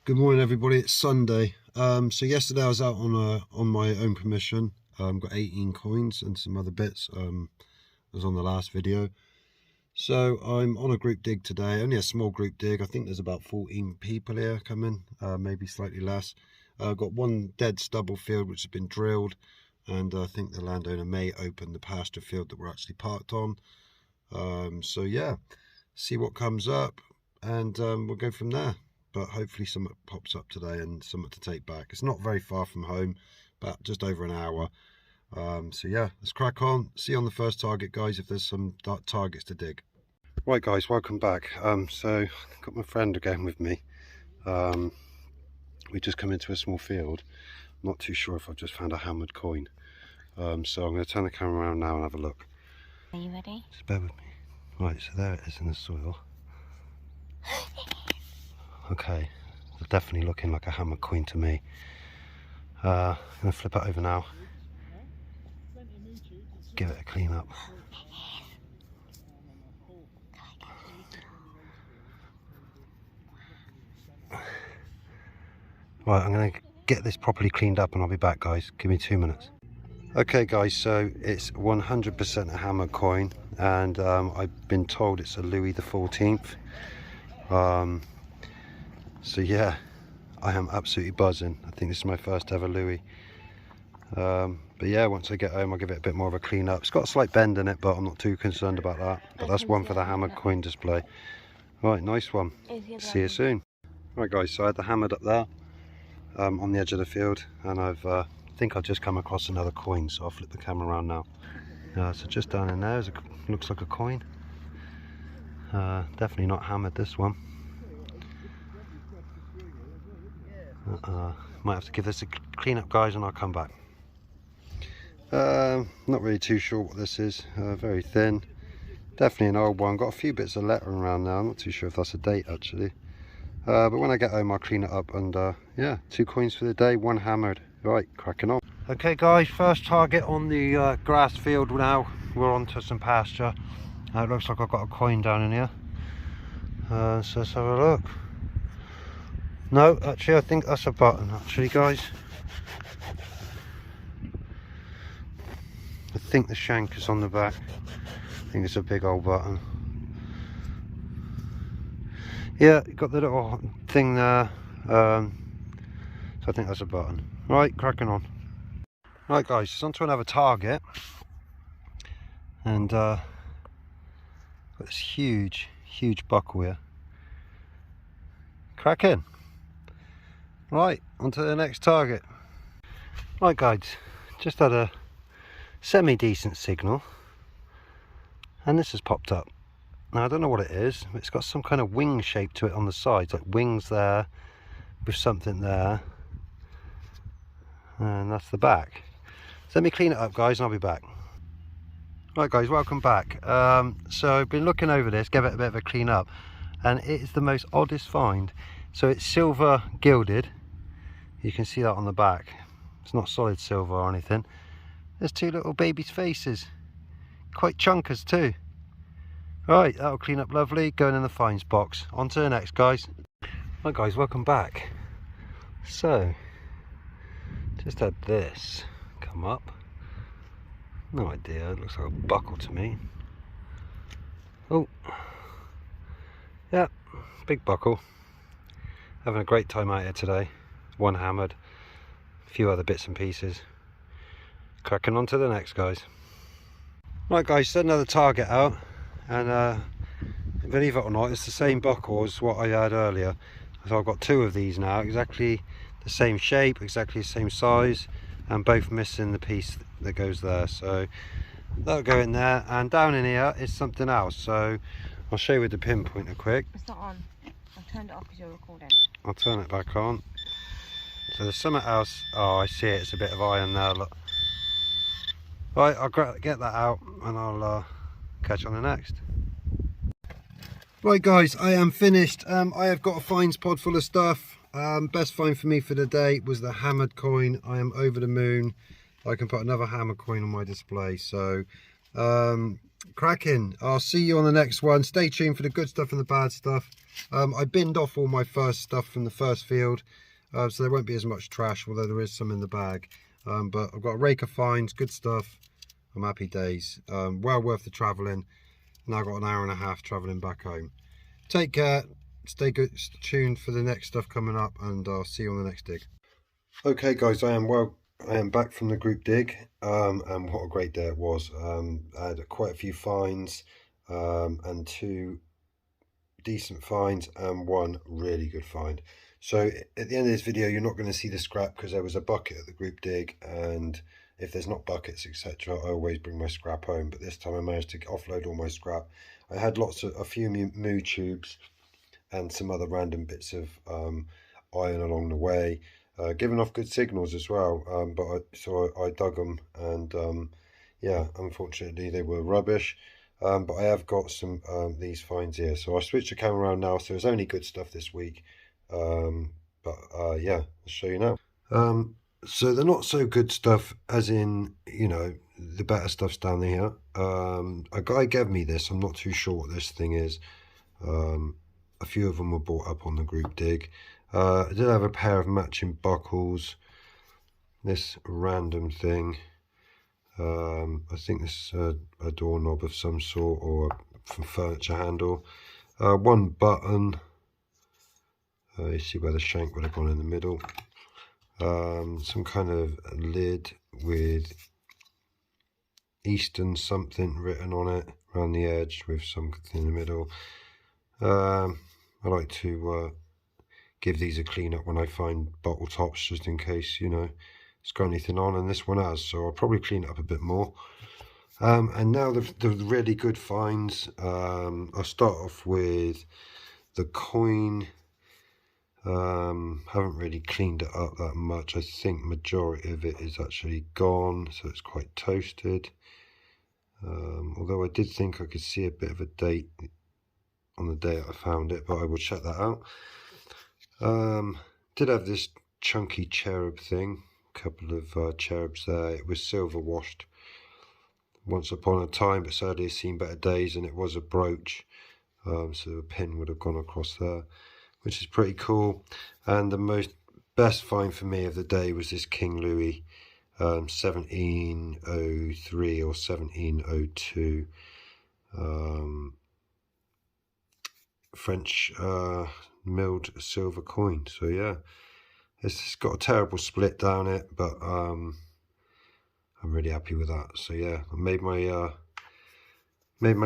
Good morning, everybody. It's Sunday. So yesterday I was out on my own permission. Got 18 coins and some other bits. Was on the last video. So I'm on a group dig today. Only a small group dig. I think there's about 14 people here coming, maybe slightly less. Got one dead stubble field which has been drilled, and I think the landowner may open the pasture field that we're actually parked on. So yeah, see what comes up, and we'll go from there. But hopefully something pops up today and something to take back. It's not very far from home, but just over an hour. So yeah, let's crack on. See you on the first target, guys, if there's some targets to dig. Right, guys, welcome back. So got my friend again with me. We just come into a small field. Not too sure if I've just found a hammered coin. So I'm going to turn the camera around now and have a look. Are you ready? Just bear with me. Right, so there it is in the soil. Okay, it's definitely looking like a hammered coin to me. I'm going to flip it over now. Give it a clean up. Right, I'm going to get this properly cleaned up and I'll be back, guys. Give me 2 minutes. Okay, guys, so it's 100% a hammered coin, and I've been told it's a Louis XIV. So yeah, I am absolutely buzzing. I think this is my first ever Louis. But yeah, once I get home I'll give it a bit more of a clean up. It's got a slight bend in it, but I'm not too concerned about that. But that's one for the hammered coin display. Right, nice one. See you soon. Right, guys, so I had the hammered up there on the edge of the field, and I think I've just come across another coin, so I'll flip the camera around now. So just down in there looks like a coin. Definitely not hammered, this one. Might have to give this a clean up, guys, and I'll come back. Not really too sure what this is. Very thin, definitely an old one. Got a few bits of lettering around now. I'm not too sure if that's a date actually, but when I get home I'll clean it up. And yeah, 2 coins for the day, 1 hammered. Right, cracking on. Okay, guys, first target on the grass field now. We're onto some pasture. It looks like I've got a coin down in here, so let's have a look. No, actually I think that's a button actually, guys. I think the shank is on the back. I think it's a big old button. Yeah, got the little thing there. So I think that's a button. Right, cracking on. Right, guys, it's on to another target. And got this huge buckle here. Cracking. Right, on to the next target. Right, guys, just had a semi-decent signal, and this has popped up. Now I don't know what it is, but it's got some kind of wing shape to it on the sides, like wings there with something there, and that's the back. So let me clean it up, guys, and I'll be back. Right, guys, welcome back. So I've been looking over this, give it a bit of a clean up, and it is the most oddest find. So it's silver gilded, you can see that on the back. It's not solid silver or anything. There's 2 little babies' faces, quite chunkers too. Right, that'll clean up lovely, going in the finds box. On to the next, guys. Right, guys, welcome back. So just had this come up. No idea, it looks like a buckle to me. Oh yeah, big buckle. Having a great time out here today. 1 hammered, a few other bits and pieces. Cracking on to the next, guys. Right, guys, set another target out, and believe it or not, it's the same buckle as what I had earlier. So I've got 2 of these now, exactly the same shape, exactly the same size, and both missing the piece that goes there. So that'll go in there, and down in here is something else. So I'll show you with the pinpointer quick. It's not on. I've turned it off because you're recording. I'll turn it back on. So there's something else. Oh, I see it. It's a bit of iron there. Look. Right, I'll get that out and I'll catch you on the next. Right, guys, I am finished. I have got a finds pod full of stuff. Best find for me for the day was the hammered coin. I am over the moon. I can put another hammered coin on my display. So Cracking. I'll see you on the next one. Stay tuned for the good stuff and the bad stuff. I binned off all my first stuff from the first field, so there won't be as much trash, although there is some in the bag. But I've got a rake of finds, good stuff. I'm happy days. Well worth the travelling. Now I've got an hour and a half travelling back home. Take care. Stay tuned for the next stuff coming up, and I'll see you on the next dig. Okay guys, I am back from the group dig, and what a great day it was. I had quite a few finds, and 2 decent finds and 1 really good find. So at the end of this video you're not going to see the scrap because there was a bucket at the group dig, and if there's not buckets etc, I always bring my scrap home, but this time I managed to offload all my scrap. I had a few moo tubes and some other random bits of iron along the way, giving off good signals as well, so I dug them, and yeah, unfortunately they were rubbish, but I have got some these finds here, so I'll switch the camera around now, so there's only good stuff this week, yeah, I'll show you now. So the not so good stuff, as in, you know, the better stuff's down here. A guy gave me this, I'm not too sure what this thing is. A few of them were brought up on the group dig. I did have a pair of matching buckles, this random thing, I think this is a doorknob of some sort, or a furniture handle, 1 button, you see where the shank would have gone in the middle, some kind of lid with Eastern something written on it around the edge with something in the middle. I like to give these a clean up when I find bottle tops, just in case, you know, it's got anything on, and this one has, so I'll probably clean it up a bit more. And now the really good finds. I'll start off with the coin. Haven't really cleaned it up that much. I think majority of it is actually gone, so it's quite toasted. Although I did think I could see a bit of a date on the day I found it, but I will check that out. Did have this chunky cherub thing, a couple of cherubs there. It was silver washed once upon a time, but sadly it's seen better days, and it was a brooch, so a pin would have gone across there, which is pretty cool. And the best find for me of the day was this King Louis, 1703 or 1702, French milled silver coin. So yeah, it's got a terrible split down it, but I'm really happy with that. So yeah, I made my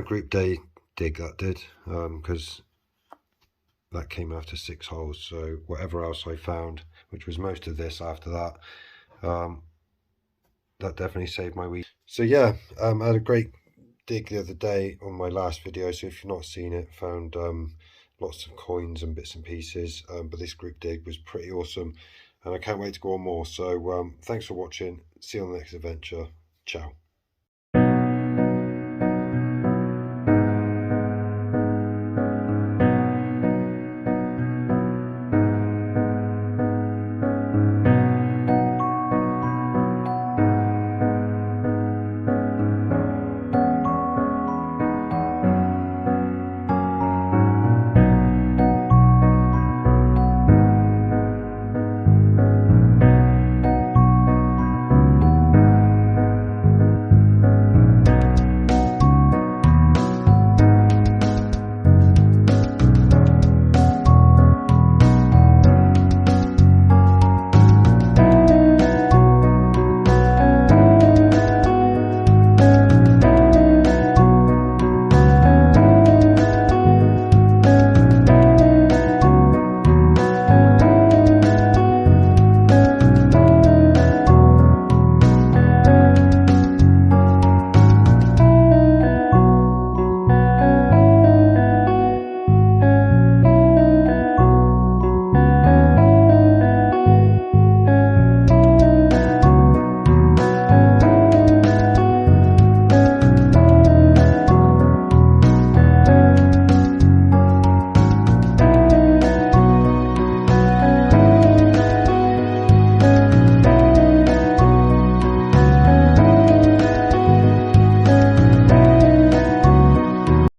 group day dig, that did, because that came after 6 holes. So whatever else I found, which was most of this after that, that definitely saved my week. So yeah, I had a great dig the other day on my last video, so if you've not seen it, found lots of coins and bits and pieces, but this group dig was pretty awesome, and I can't wait to go on more. So thanks for watching. See you on the next adventure. Ciao.